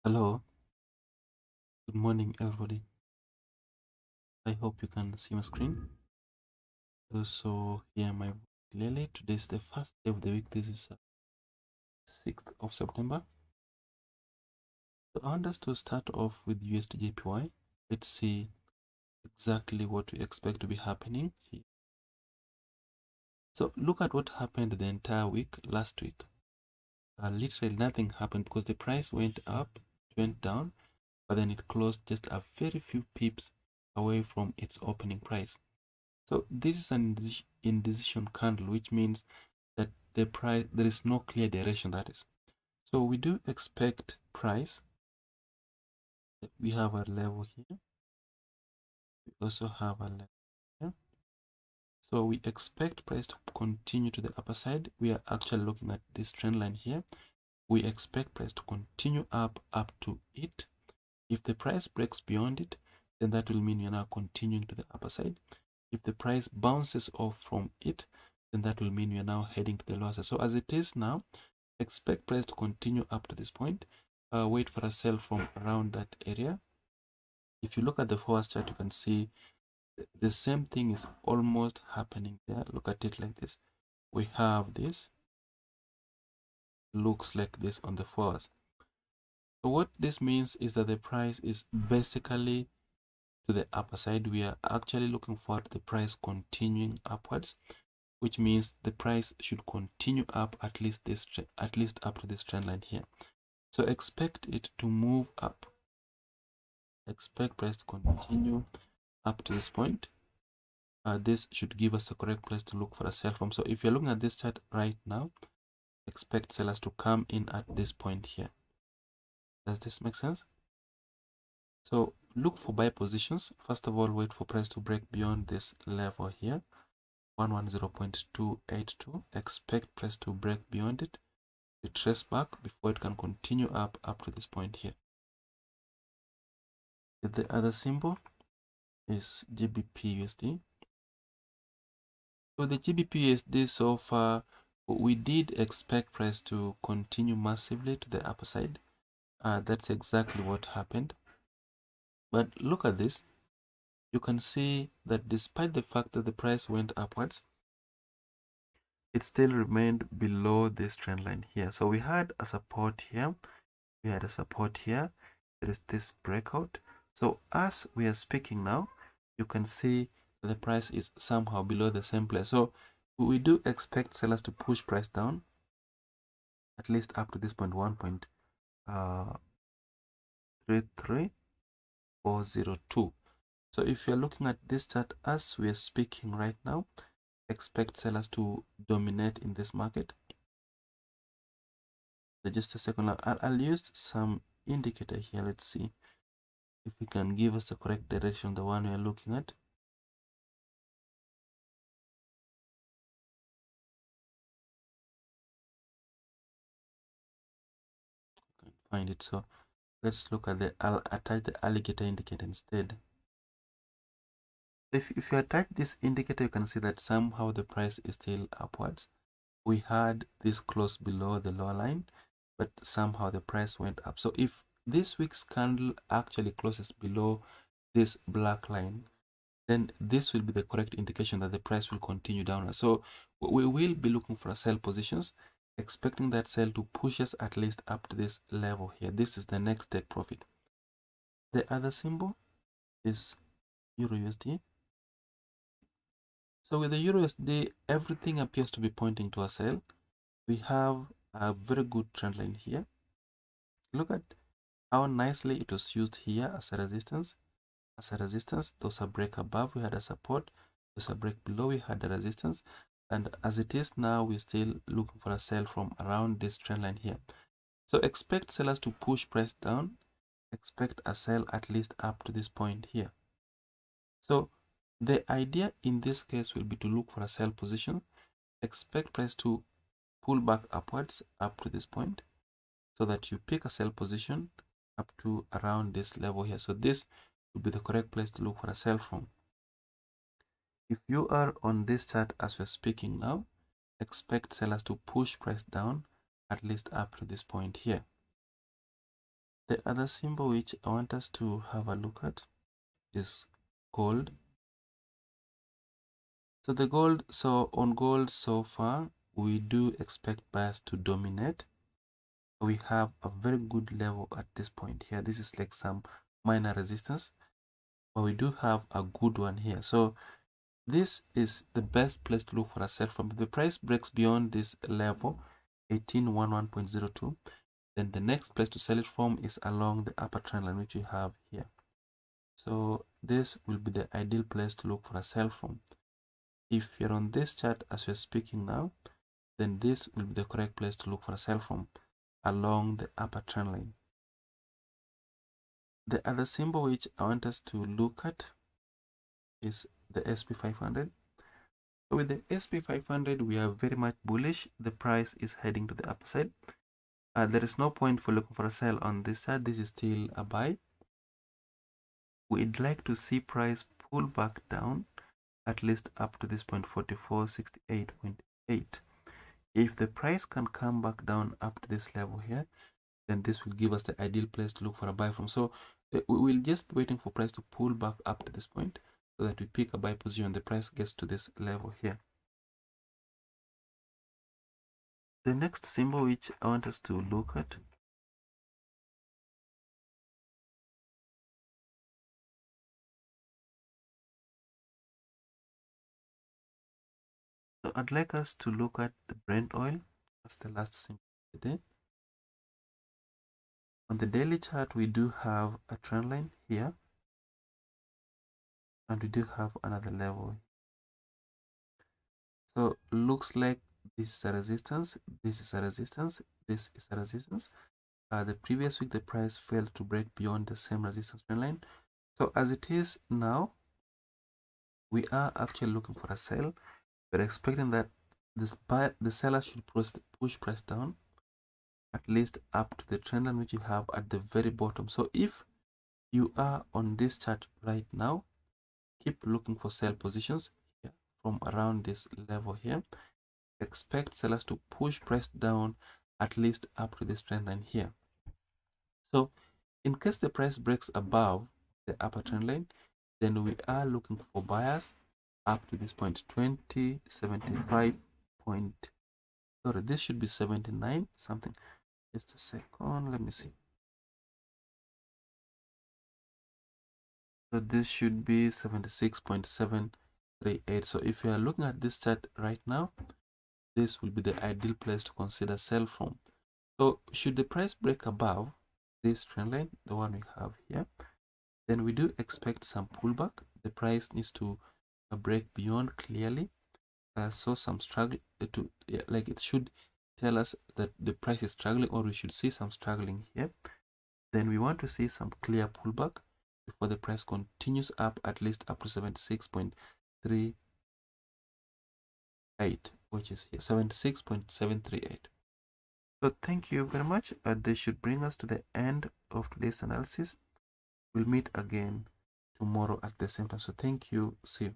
Hello, good morning, everybody. I hope you can see my screen. Also, hear my voice clearly. Today is the first day of the week. This is 6th of September. So, I want us to start off with Usd Jpy. Let's see exactly what we expect to be happening here. So, look at what happened the entire week last week. Literally nothing happened because the price went up, went down, but then it closed just a very few pips away from its opening price. So this is an indecision candle, which means that the price, there is no clear direction, that is. So we do expect price. We have a level here. We also have a level here. So we expect price to continue to the upper side. We are actually looking at this trend line here. We expect price to continue up to it. If the price breaks beyond it, then that will mean we are now continuing to the upper side. If the price bounces off from it, then that will mean we are now heading to the lower side. So as it is now, expect price to continue up to this point. Wait for a sell from around that area. If you look at the Forex chart, you can see the same thing is almost happening there. Look at it like this. We have this, looks like this on the Forex. So what this means is that the price is basically to the upper side. We are actually looking for the price continuing upwards, which means the price should continue up at least up to this trend line here. So expect it to move up. Expect price to continue up to this point. This should give us the correct place to look for a sell from. So if you're looking at this chart right now, expect sellers to come in at this point here. Does this make sense? So look for buy positions. First of all, wait for price to break beyond this level here, 110.282. Expect price to break beyond it, retrace back before it can continue up to this point here. The other symbol is Jbpusd. So the Jbpusd, so far we did expect price to continue massively to the upper side. That's exactly what happened. But look at this. You can see that despite the fact that the price went upwards, it still remained below this trend line here. So we had a support here, we had a support here, there is this breakout. So as we are speaking now, you can see that the price is somehow below the same place. So we do expect sellers to push price down at least up to this point, 1.33402. So if you're looking at this chart as we are speaking right now, expect sellers to dominate in this market. So just a second, I'll use some indicator here. Let's see if we can give us the correct direction, the one we are looking at. Can't find it, so let's look at I'll attach the alligator indicator instead. If you attach this indicator, you can see that somehow the price is still upwards. We had this close below the lower line, but somehow the price went up. So if this week's candle actually closes below this black line, then this will be the correct indication that the price will continue downward. So we will be looking for a sell positions, expecting that sell to push us at least up to this level here. This is the next take profit. The other symbol is Euro USD. So with the Euro USD, everything appears to be pointing to a sell. We have a very good trend line here. Look at how nicely it was used here as a resistance. Those are break above, we had a support. Those are break below, we had a resistance. And as it is now, we're still looking for a sell from around this trend line here. So expect sellers to push price down. Expect a sell at least up to this point here. So the idea in this case will be to look for a sell position. Expect price to pull back upwards up to this point, so that you pick a sell position up to around this level here. So this would be the correct place to look for a sell from. If you are on this chart as we're speaking now, expect sellers to push price down at least up to this point here. The other symbol which I want us to have a look at is gold. So the gold, on gold so far, we do expect buyers to dominate. We have a very good level at this point here. This is like some minor resistance, but we do have a good one here. So this is the best place to look for a sell from. If the price breaks beyond this level, 1811.02, then the next place to sell it from is along the upper trend line, which we have here. So this will be the ideal place to look for a sell from. If you're on this chart as we're speaking now, then this will be the correct place to look for a sell from along the upper trend line. The other symbol which I want us to look at is the SP500. So with the SP500, we are very much bullish. The price is heading to the upside. There is no point for looking for a sell on this side. This is still a buy. We'd like to see price pull back down at least up to this point, 4468.8. If the price can come back down up to this level here, then this will give us the ideal place to look for a buy from. So we will just waiting for price to pull back up to this point so that we pick a buy position when the price gets to this level here. The next symbol which I want us to look at so I'd like us to look at the Brent oil. That's the last symbol today. On the daily chart, we do have a trend line here, and we do have another level. So looks like this is a resistance, this is a resistance, this is a resistance. The previous week, the price failed to break beyond the same resistance trend line. So as it is now, we are actually looking for a sell. We're expecting that the seller should push price down at least up to the trend line which you have at the very bottom. So if you are on this chart right now, keep looking for sell positions here from around this level here. Expect sellers to push price down at least up to this trend line here. So in case the price breaks above the upper trend line, then we are looking for buyers up to this point, 2075 point. Sorry, this should be 79 something. Just a second, let me see. So this should be 76.738. So if you are looking at this chart right now, this will be the ideal place to consider sell from. So should the price break above this trend line, the one we have here, then we do expect some pullback. The price needs to break beyond clearly. So some struggle to like it should tell us that the price is struggling, or we should see some struggling here. Then we want to see some clear pullback before the price continues up at least up to 76.38, which is here 76.738. So thank you very much. This should bring us to the end of today's analysis. We'll meet again tomorrow at the same time. So thank you. See you.